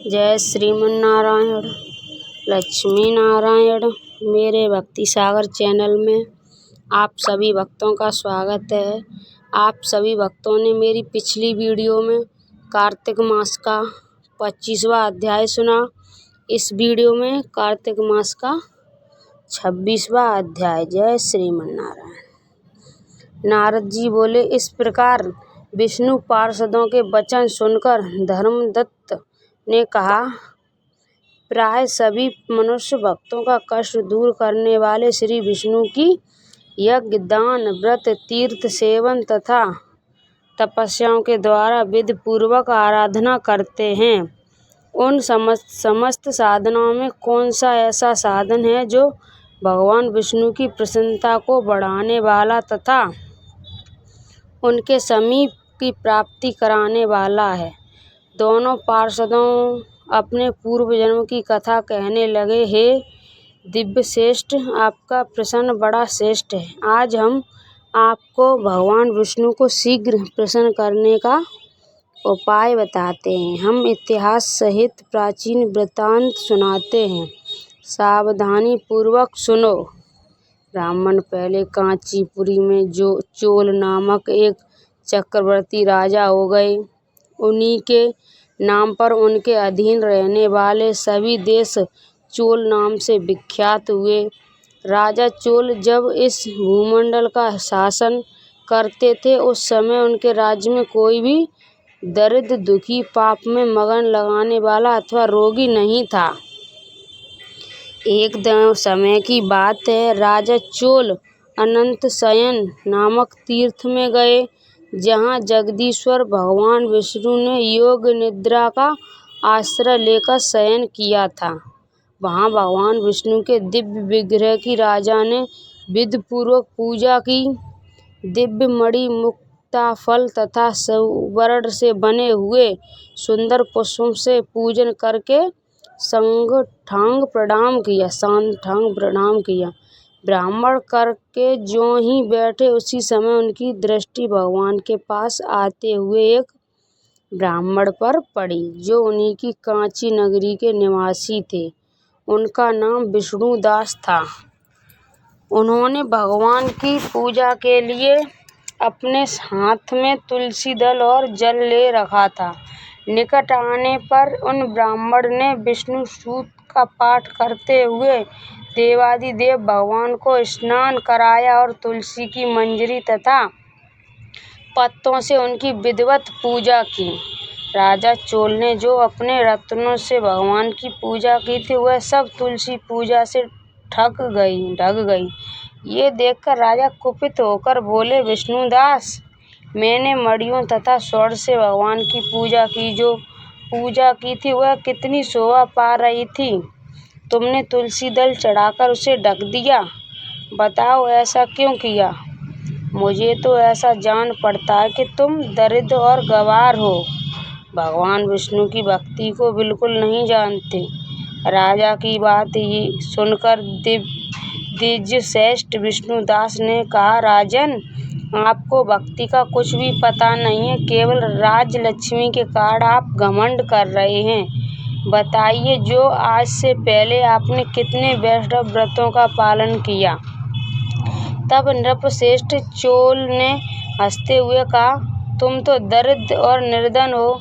जय श्रीमन्नारायण लक्ष्मी नारायण। मेरे भक्ति सागर चैनल में आप सभी भक्तों का स्वागत है। आप सभी भक्तों ने मेरी पिछली वीडियो में कार्तिक मास का 25वां अध्याय सुना। इस वीडियो में कार्तिक मास का 26वां अध्याय। जय श्रीमन्नारायण। नारद जी बोले, इस प्रकार विष्णु पार्षदों के वचन सुनकर धर्मदत्त ने कहा, प्राय सभी मनुष्य भक्तों का कष्ट दूर करने वाले श्री विष्णु की यज्ञ, दान, व्रत, तीर्थ सेवन तथा तपस्याओं के द्वारा विधि पूर्वक आराधना करते हैं। उन समस्त साधनाओं में कौन सा ऐसा साधन है जो भगवान विष्णु की प्रसन्नता को बढ़ाने वाला तथा उनके समीप की प्राप्ति कराने वाला है। दोनों पार्षदों अपने पूर्व जन्म की कथा कहने लगे। हे दिव्य श्रेष्ठ, आपका प्रश्न बड़ा श्रेष्ठ है। आज हम आपको भगवान विष्णु को शीघ्र प्रसन्न करने का उपाय बताते हैं। हम इतिहास सहित प्राचीन वृत्तांत सुनाते हैं, सावधानी पूर्वक सुनो। ब्राह्मण पहले कांचीपुरी में जो चोल नामक एक चक्रवर्ती राजा हो गए। उन्हीं के नाम पर उनके अधीन रहने वाले सभी देश चोल नाम से विख्यात हुए। राजा चोल जब इस भूमंडल का शासन करते थे, उस समय उनके राज्य में कोई भी दरिद्र, दुखी, पाप में मगन लगाने वाला अथवा रोगी नहीं था। एक समय की बात है, राजा चोल अनंत शयन नामक तीर्थ में गए, जहाँ जगदीश्वर भगवान विष्णु ने योग निद्रा का आश्रय लेकर शयन किया था। वहाँ भगवान विष्णु के दिव्य विग्रह की राजा ने विधि पूर्वक पूजा की। दिव्य मणि, मुक्ता फल तथा सुवर्ण से बने हुए सुंदर पुष्पों से पूजन करके साष्टांग प्रणाम किया। ब्राह्मण करके ज्यों ही बैठे, उसी समय उनकी दृष्टि भगवान के पास आते हुए एक ब्राह्मण पर पड़ी, जो उन्हीं की कांची नगरी के निवासी थे। उनका नाम विष्णुदास था। उन्होंने भगवान की पूजा के लिए अपने हाथ में तुलसी दल और जल ले रखा था। निकट आने पर उन ब्राह्मण ने विष्णु सूक्त का पाठ करते हुए देवादिदेव भगवान को स्नान कराया और तुलसी की मंजरी तथा पत्तों से उनकी विधिवत पूजा की। राजा चोल ने जो अपने रत्नों से भगवान की पूजा की थी, वह सब तुलसी पूजा से ढक गई। ये देखकर राजा कुपित होकर बोले, विष्णुदास, मैंने मणियों तथा स्वर्ण से भगवान की पूजा की। जो पूजा की थी वह कितनी शोभा पा रही थी, तुमने तुलसी दल चढ़ाकर उसे ढक दिया। बताओ, ऐसा क्यों किया? मुझे तो ऐसा जान पड़ता है कि तुम दरिद्र और गंवार हो, भगवान विष्णु की भक्ति को बिल्कुल नहीं जानते। राजा की बात ही सुनकर दिव्य श्रेष्ठ विष्णुदास ने कहा, राजन, आपको भक्ति का कुछ भी पता नहीं है। केवल राजलक्ष्मी के कारण आप घमंड कर रहे हैं। बताइए, जो आज से पहले आपने कितने वैष्णव व्रतों का पालन किया? तब नृपश्रेष्ठ चोल ने हंसते हुए कहा, तुम तो दरिद्र और निर्धन हो,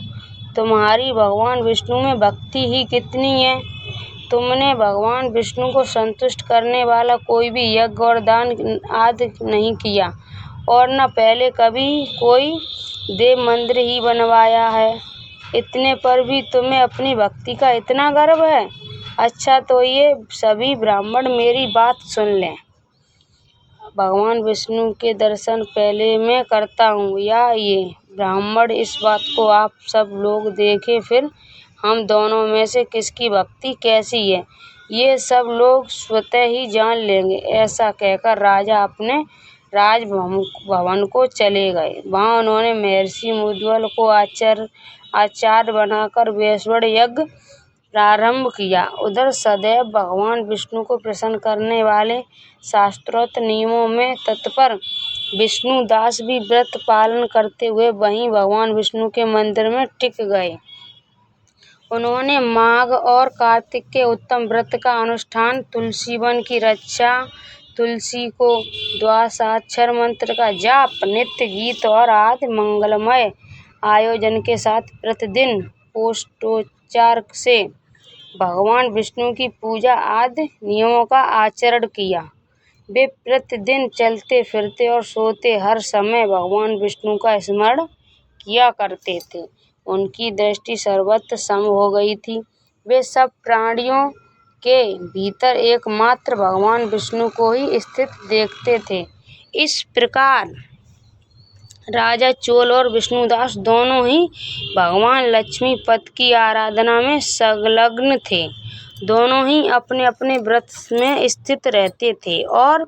तुम्हारी भगवान विष्णु में भक्ति ही कितनी है। तुमने भगवान विष्णु को संतुष्ट करने वाला कोई भी यज्ञ और दान आदि नहीं किया, और न पहले कभी कोई देव मंदिर ही बनवाया है। इतने पर भी तुम्हें अपनी भक्ति का इतना गर्व है। अच्छा, तो ये सभी ब्राह्मण मेरी बात सुन लें। भगवान विष्णु के दर्शन पहले मैं करता हूँ या ये ब्राह्मण, इस बात को आप सब लोग देखें, फिर हम दोनों में से किसकी भक्ति कैसी है, ये सब लोग स्वतः ही जान लेंगे। ऐसा कहकर राजा अपने राजभवन को चले गए। वहाँ उन्होंने महर्षि मुद्गल को आचार्य बनाकर वैष्णव यज्ञ प्रारंभ किया। उधर सदैव भगवान विष्णु को प्रसन्न करने वाले शास्त्रोक्त नियमों में तत्पर विष्णुदास भी व्रत पालन करते हुए वहीं भगवान विष्णु के मंदिर में टिक गए। उन्होंने माघ और कार्तिक के उत्तम व्रत का अनुष्ठान, तुलसी वन की रक्षा, तुलसी को द्वादशाक्षर मंत्र का जाप, नित्य गीत और आदि मंगलमय आयोजन के साथ प्रतिदिन पोष्टोच्चार से भगवान विष्णु की पूजा आदि नियमों का आचरण किया। वे प्रतिदिन चलते फिरते और सोते हर समय भगवान विष्णु का स्मरण किया करते थे। उनकी दृष्टि सर्वत्र सम हो गई थी। वे सब प्राणियों के भीतर एकमात्र भगवान विष्णु को ही स्थित देखते थे। इस प्रकार राजा चोल और विष्णुदास दोनों ही भगवान लक्ष्मीपति की आराधना में संलग्न थे। दोनों ही अपने अपने व्रत में स्थित रहते थे और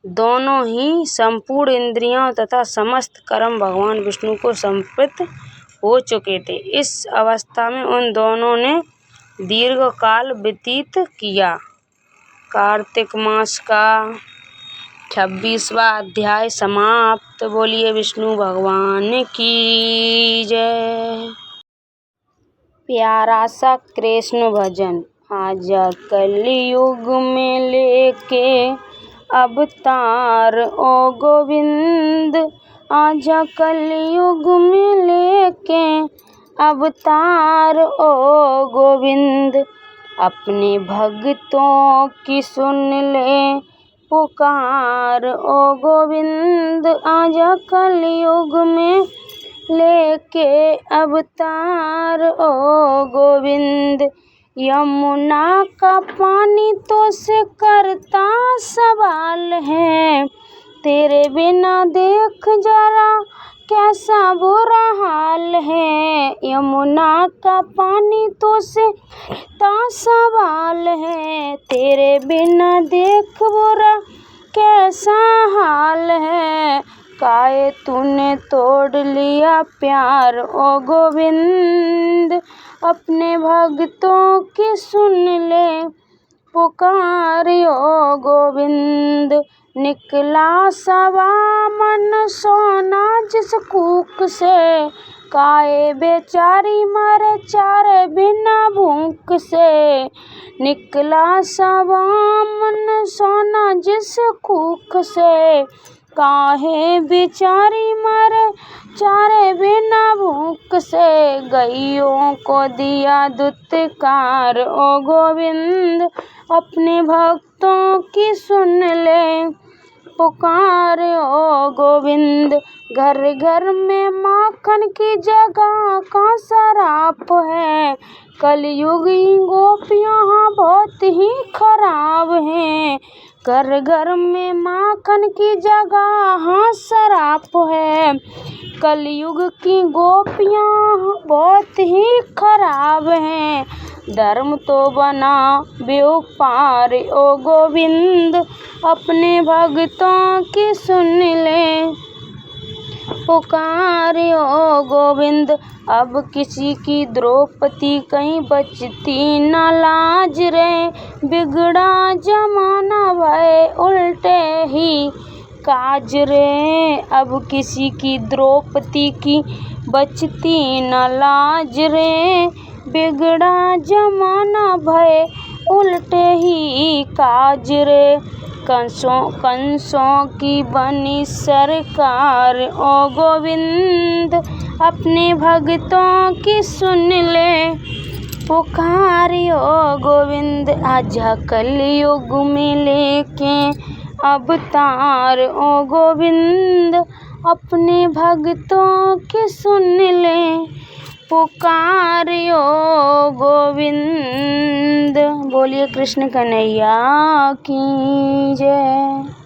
दोनों ही संपूर्ण इंद्रियों तथा समस्त कर्म भगवान विष्णु को समर्पित हो चुके थे। इस अवस्था में उन दोनों ने दीर्घ काल व्यतीत किया। कार्तिक मास का 26वां अध्याय समाप्त। बोलिए विष्णु भगवान की जय। प्यारा सा कृष्ण भजन। आजा कलयुग में लेके अवतार ओ गोविंद, आजा कलयुग में लेके अवतार ओ गोविंद, अपने भक्तों की सुन ले पुकार ओ गोविंद, आजा कलयुग में लेके अवतार ओ गोविंद। यमुना का पानी तो से करता सवाल है, तेरे बिना देख जरा कैसा बुरा हाल है। यमुना का पानी तो से करता सवाल है, तेरे बिना देख बुरा कैसा हाल है। काहे तूने तोड़ लिया प्यार ओ गोविंद, अपने भक्तों की सुन ले पुकार ओ गोविंद। निकला सवा मन सोना जिस कूक से, काहे बेचारी मरे चारे बिना भूख से। निकला सवा मन सोना जिस कूक से, काहे बेचारी मरे चारे बिना भूख से। गैयों को दिया दुत्कार ओ गोविंद, अपने भक्तों की सुन ले पुकार ओ गोविंद। घर घर में माखन की जगह का सराप है, कलयुगी गोपियाँ बहुत ही खराब हैं। घर घर में माखन की जगह सराप है, कलयुग की गोपियाँ बहुत ही खराब हैं। धर्म तो बना व्यापार ओ गोविंद, अपने भक्तों की सुन ले पुकार ओ गोविंद। अब किसी की द्रौपदी कहीं बचती न लाज रे, बिगड़ा जमाना भय उल्टे ही काज रे। अब किसी की द्रौपदी की बचती न लाज रे, बिगड़ा जमाना भय उल्टे ही काज रे। कंसों की बनी सरकार ओ गोविंद, अपने भक्तों की सुन ले पुकार ओ गोविंद। आजा कलयुग में लेके अवतार ओ गोविंद, अपने भक्तों की सुन ले पुकार ओ गोविंद। बोलिए कृष्ण कन्हैया की जय।